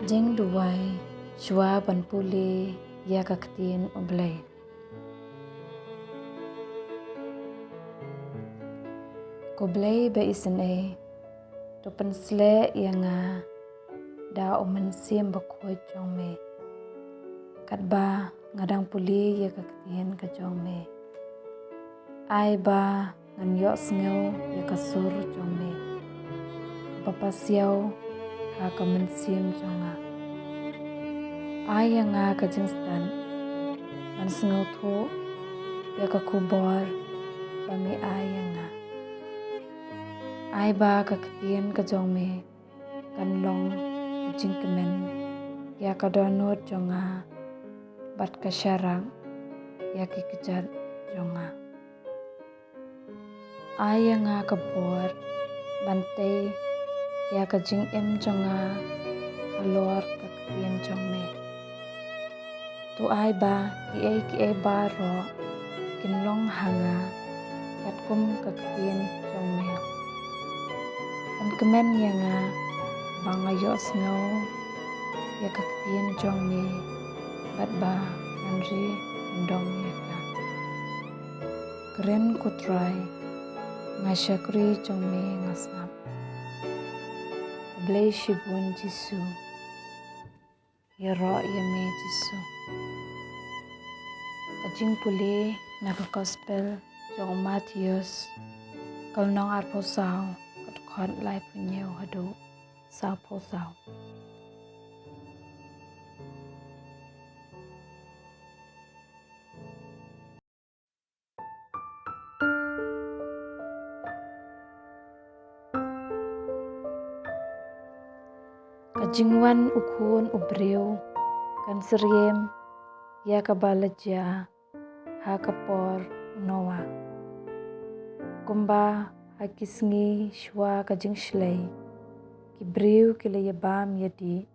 Jing duwai, shwa ban pule, ya ktien. Blei ba isne, to pensle yang da sim ba khoi chong me. Kat ba ngadang puli ya ktien ka chong me. Ai ba ngan yo sngew ya kasur chong me. Papasiaw ha ka sim chonga. Ai yang ka jingstan man sngew tho ya ka kubor ba me ai yang ai ba ka ktien ka jong me kan long jingkemen ya ka donut jonga bat ka syarang ya ki kejar jonga ai yang ka bor bante ya ka jing jonga halor ka ktien jong me tu ai ba ki ba ro kin long hanga kat kum ka ktien jong me kemen yang bang ayo snow ya ka ktien jong me bat ba manri ndong ya ka keren ku try ngashakri jong me ngasnap blei shibun jisu ya ro ya me jisu kajing pule na ka gospel jong Matheus kal nong arpo sao khot lai punyeu hadu sao po sao kajingwan ukun ubreu kan seriem ya kabalaja ha kapor noa kumba imsngi shwa kajing shlei kibreu kile ya bam yadi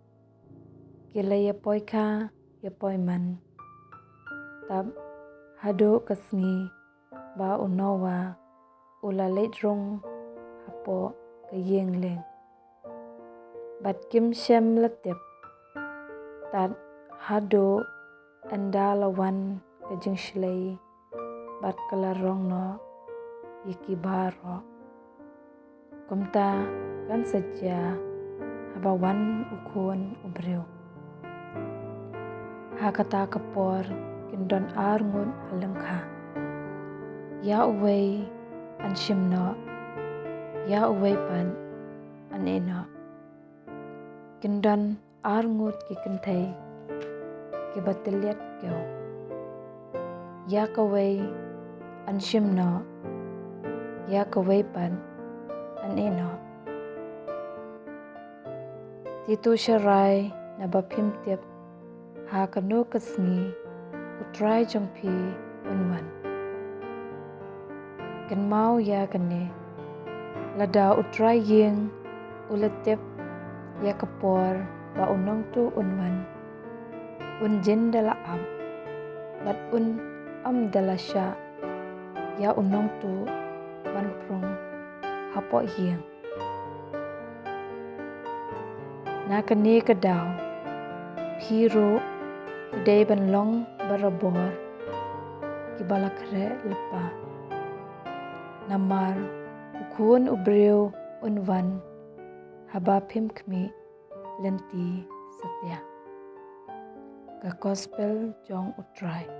kile ya poika ya poiman tab hado kasngi ba unowa ula leidrong hapo kayeng leng bat kim shem latip tad hado andalawan kajing shlei bat kalarong no yikibaro kumta kan saja habawan ukun ubreu hakata kapor kindon arngun halengka ya uwei an shim no ya uwei pan an eno kindon arngut ki kentai ki batiliat kyo ya kawei an shim no ya kawei pan an eno titu sharai na ba pyntip ha kanu kasngi utrai jongpi unwan kan mau ya kane lada utrai yeng ulatip ya kapor ba unong tu unwan unjin dala am bat dala sha ya unong tu ban prong hapo hiang na kane kadaw phiro day ban long barabor kibalakre lepa namar ukun ubreu unwan haba phimkmi lenti satya ka gospel jong utrai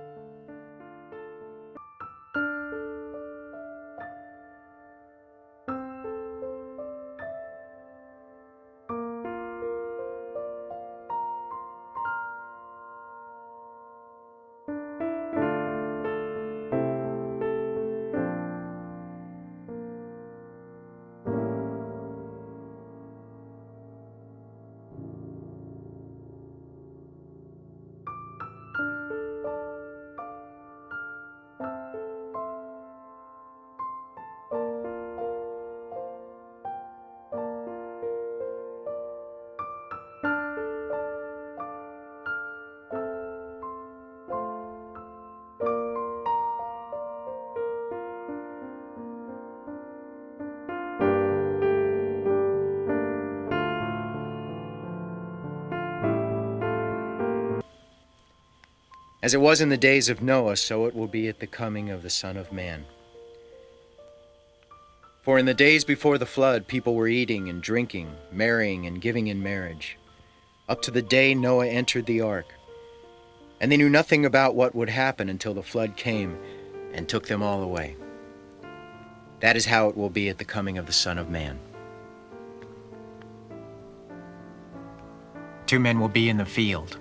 As it was in the days of Noah, so it will be at the coming of the Son of Man. For in the days before the flood, people were eating and drinking, marrying and giving in marriage, up to the day Noah entered the ark. And they knew nothing about what would happen until the flood came and took them all away. That is how it will be at the coming of the Son of Man. 2 men will be in the field.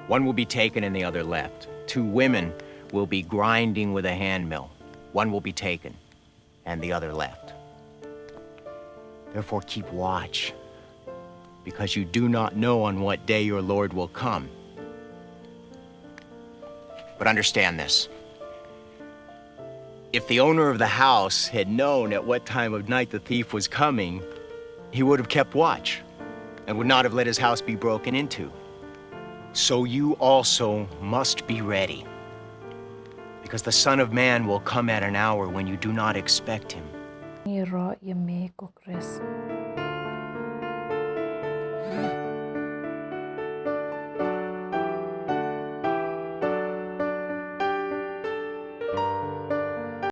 One will be taken and the other left. 2 women will be grinding with a hand mill. One will be taken and the other left. Therefore keep watch, because you do not know on what day your Lord will come. But understand this. If the owner of the house had known at what time of night the thief was coming, he would have kept watch and would not have let his house be broken into. So you also must be ready, because the Son of Man will come at an hour when you do not expect him. Ni ro ye me ko kres.